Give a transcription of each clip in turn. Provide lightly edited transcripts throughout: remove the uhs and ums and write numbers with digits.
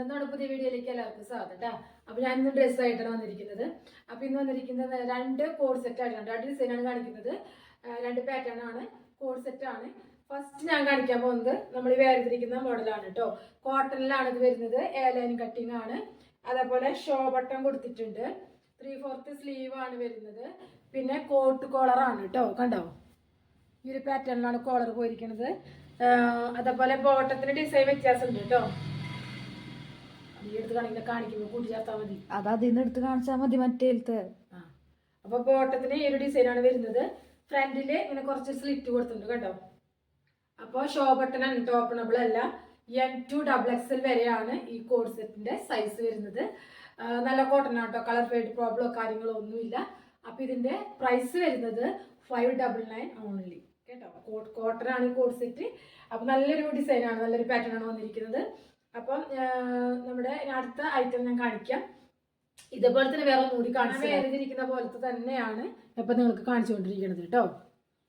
നമ്മുടെ പുതിയ വീഡിയോയിലേക്ക് എല്ലാവർക്കും സ്വാഗതം കേട്ടോ. അപ്പോൾ ഞാൻ ഇന്ന് ഡ്രസ്സായിട്ടാണ് വന്നിരിക്കുന്നത്. അപ്പോൾ ഇന്ന് വന്നിരിക്കുന്നത് 2 കോഡ് സെറ്റ് ആയിട്ടാണ്. 2 ഡിസൈനാണ് കാണിക്കുന്നത്. 2 പാറ്റേൺ ആണ്, കോഡ് സെറ്റ് ആണ്. ഫസ്റ്റ് ഞാൻ കാണിക്കാൻ പോകുന്നത് നമ്മൾ വേർതിരിക്കുന്ന മോഡലാണ് കേട്ടോ. കോട്ടണിലാണ് ഇത് വരുന്നത്. എയർലൈൻ കട്ടിങ് ആണ്. അതേപോലെ ഷോ ബട്ടൺ കൊടുത്തിട്ടുണ്ട്. 3/4 സ്ലീവ് ആണ് വരുന്നത്. പിന്നെ കോട്ട് കോളറാണ് കേട്ടോ. കണ്ടോ, ഈ ഒരു പാറ്റേണിലാണ് കോളർ പോയിരിക്കുന്നത്. അതേപോലെ ബോട്ടത്തിന് ഡിസൈൻ വ്യത്യാസമുണ്ട് കേട്ടോ. എടുത്ത് കാണിക്കുമ്പോൾ കൂട്ടി ചേർത്താൽ മതി. അതിന്ന് എടുത്ത് കാണിച്ചാൽ മതി മറ്റേലത്തെ. അപ്പൊ ബോട്ടത്തിന് ഈ ഒരു ഡിസൈനാണ് വരുന്നത്. ഫ്രണ്ടില് ഇങ്ങനെ കുറച്ച് സ്ലിറ്റ് കൊടുത്തിട്ടുണ്ട് കേട്ടോ. അപ്പോൾ ഷോ ബട്ടൺ ആണ്, ഓപ്പണബിൾ അല്ല. M2 XXL വരെയാണ് ഈ കോഡ് സെറ്റിന്റെ സൈസ് വരുന്നത്. നല്ല കോട്ടൺ ആട്ടോ, കളർ ഫെയ്ഡ് പ്രോബ്ലമോ കാര്യങ്ങളോ ഒന്നുമില്ല. അപ്പൊ ഇതിന്റെ പ്രൈസ് വരുന്നത് 599 ഓൺലി കേട്ടോ. കോട്ടൺ ആണ് ഈ കോഡ് സെറ്റ്. അപ്പൊ നല്ലൊരു ഡിസൈനാണ്, നല്ലൊരു പാറ്റേൺ ആണ് വന്നിരിക്കുന്നത്. അപ്പം നമ്മുടെ അടുത്ത ഐറ്റം ഞാൻ കാണിക്കാം. ഇതേപോലെ തന്നെ വേറെ ഒന്നുകൂടി കാണിച്ചു, വേർതിരിക്കുന്ന പോലത്തെ തന്നെയാണ് ഇപ്പം നിങ്ങൾക്ക് കാണിച്ചുകൊണ്ടിരിക്കുന്നത് കേട്ടോ.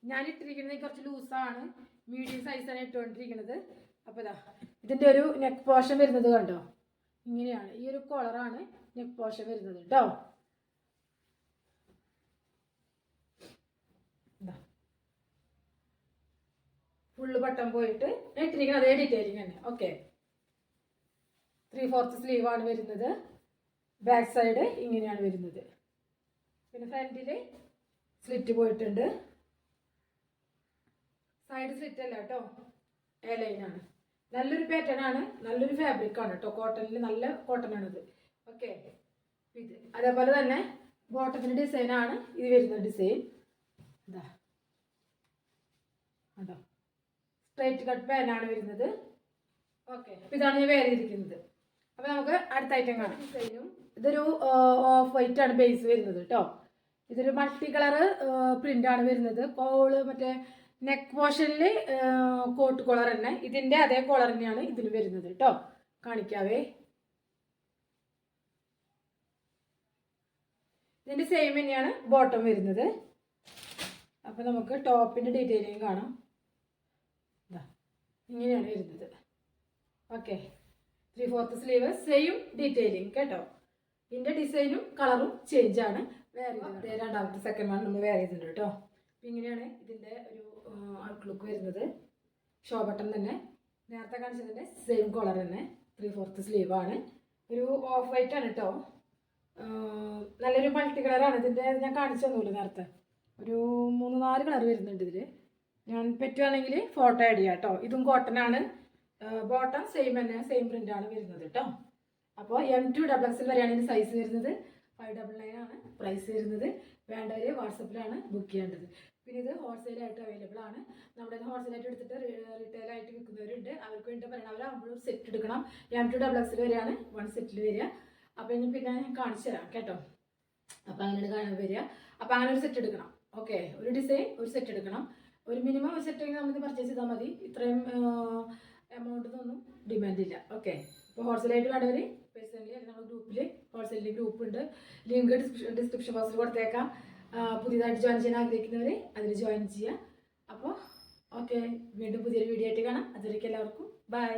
ഞാൻ ഇട്ടിരിക്കുന്നത് കുറച്ച് ലൂസാണ്, മീഡിയം സൈസാണ് ഇട്ടുകൊണ്ടിരിക്കുന്നത്. അപ്പോൾ ഇതാ ഇതിൻ്റെ ഒരു നെക്ക് പോർഷൻ വരുന്നത് കണ്ടോ, ഇങ്ങനെയാണ്. ഈ ഒരു കോളറാണ് നെക്ക് പോർഷൻ വരുന്നത് കേട്ടോ. ഫുള്ള് ബട്ടൺ പോയിട്ട് ഇട്ടിരിക്കുന്നത് അതേ ഡീറ്റെയിലിംഗ് തന്നെ. ഓക്കെ, 3/4 സ്ലീവ് ആണ് വരുന്നത്. ബാക്ക് സൈഡ് ഇങ്ങനെയാണ് വരുന്നത്. പിന്നെ ഫ്രണ്ടിൽ സ്ലിറ്റ് പോയിട്ടുണ്ട്. സൈഡ് സ്ലിറ്റ് അല്ല കേട്ടോ, എ ലൈനാണ്. നല്ലൊരു പാറ്റേൺ ആണ്, നല്ലൊരു ഫാബ്രിക് ആണ് കേട്ടോ. കോട്ടണിൽ നല്ല കോട്ടൺ ആണിത്. ഓക്കെ, ഇത് അതേപോലെ തന്നെ ബോട്ടത്തിന്റെ ഡിസൈനാണ് ഇത് വരുന്ന ഡിസൈൻ. ഇതാ അതോ സ്ട്രൈറ്റ് കട്ട് പാനാണ് വരുന്നത്. ഓക്കെ, ഇതാണ് ഞാൻ വേറെ ഇരിക്കുന്നത്. അപ്പൊ നമുക്ക് അടുത്ത ഐറ്റം കാണാം. ഡിസൈനും ഇതൊരു ഓഫ് വൈറ്റ് ആണ് ബേസ് വരുന്നത് കേട്ടോ. ഇതൊരു മൾട്ടി കളർ പ്രിന്റ് ആണ് വരുന്നത്. കോള് മറ്റേ നെക്ക് പോർഷനിൽ കോട്ട് കോളർ തന്നെ, ഇതിന്റെ അതേ കോളർ തന്നെയാണ് ഇതിന് വരുന്നത് കേട്ടോ. കാണിക്കാവേ, ഇതിന്റെ സെയിം തന്നെയാണ് ബോട്ടം വരുന്നത്. അപ്പൊ നമുക്ക് ടോപ്പിന്റെ ഡീറ്റെയിലിംഗ് കാണാം. ഇങ്ങനെയാണ് വരുന്നത്. ഓക്കെ, 3/4 സ്ലീവ്, സെയിം ഡീറ്റെയിലിംഗ് കേട്ടോ. ഇതിന്റെ ഡിസൈനും കളറും ചേഞ്ച് ആണ്. വേറെ രണ്ടാമത്തെ സെക്കൻഡ് വൺ നമ്മൾ വേറെ ചെയ്തിട്ടുണ്ട് കേട്ടോ. അപ്പം ഇങ്ങനെയാണ് ഇതിന്റെ ഒരു ഔട്ട്ലുക്ക് വരുന്നത്. ഷോ ബട്ടൺ തന്നെ, നേരത്തെ കാണിച്ചതിന്റെ സെയിം കളർ തന്നെ. 3/4 സ്ലീവ് ആണ്. ഒരു ഓഫ് വൈറ്റ് ആണ് കേട്ടോ. നല്ലൊരു മൾട്ടി കളറാണ്. ഇതിന്റെ ഞാൻ കാണിച്ചു തന്നൂല്ലോ നേരത്തെ. ഒരു 3-4 കളർ വരുന്നുണ്ട് ഇതിൽ. ഞാൻ പറ്റുവാണെങ്കിൽ ഫോട്ടോ ആഡ് ചെയ്യാം കേട്ടോ. ഇതും കോട്ടൺ ആണ്. ബോട്ടം സെയിം തന്നെ, സെയിം പ്രിന്റ് ആണ് വരുന്നത് കേട്ടോ. അപ്പോൾ M2 XXL വരെയാണ് ഇതിന്റെ സൈസ് വരുന്നത്. 599 ആണ് പ്രൈസ് വരുന്നത്. വേണ്ടവർ വാട്സപ്പിലാണ് ബുക്ക് ചെയ്യേണ്ടത്. പിന്നെ ഇത് ഹോൾസെയിലായിട്ട് അവൈലബിൾ ആണ്. നമ്മുടെ ഹോൾസെയിലായിട്ട് എടുത്തിട്ട് റീറ്റെയിൽ ആയിട്ട് വിൽക്കുന്നവരുണ്ട്. അവർക്ക് വേണ്ടി പറയണം, അവരാകുമ്പോൾ ഒരു സെറ്റ് എടുക്കണം. M2 XXL വരെയാണ് 1 സെറ്റിൽ വരിക. അപ്പോൾ ഇനി പിന്നെ ഞാൻ കാണിച്ചു തരാം കേട്ടോ. അപ്പോൾ അങ്ങനെയാണ് വരിക. അപ്പോൾ അങ്ങനെ ഒരു സെറ്റ് എടുക്കണം. ഓക്കെ, ഒരു ഡിസൈൻ ഒരു സെറ്റ് എടുക്കണം. ഒരു മിനിമം ഒരു സെറ്റ് നമുക്ക് പർച്ചേസ് ചെയ്താൽ മതി. ഇത്രയും എമൗണ്ടിനൊന്നും ഡിമാൻഡ് ഇല്ല. ഓക്കെ, ഇപ്പോൾ ഹോൾസെയിലായിട്ട് വേണ്ടവർ പേഴ്സണലി അല്ലെങ്കിൽ നമ്മുടെ ഗ്രൂപ്പിൽ ഹോൾസെയിലിൽ ഗ്രൂപ്പ് ഉണ്ട്. ലിങ്ക് ഡിസ്ക്രിപ്ഷൻ ബോക്സിൽ കൊടുത്തേക്കാം. പുതിയതായിട്ട് ജോയിൻ ചെയ്യാൻ ആഗ്രഹിക്കുന്നവർ അതിൽ ജോയിൻ ചെയ്യുക. അപ്പോൾ ഓക്കെ, വീണ്ടും പുതിയൊരു വീഡിയോ ആയിട്ട് കാണാം. അതുവരേക്കും എല്ലാവർക്കും ബൈ.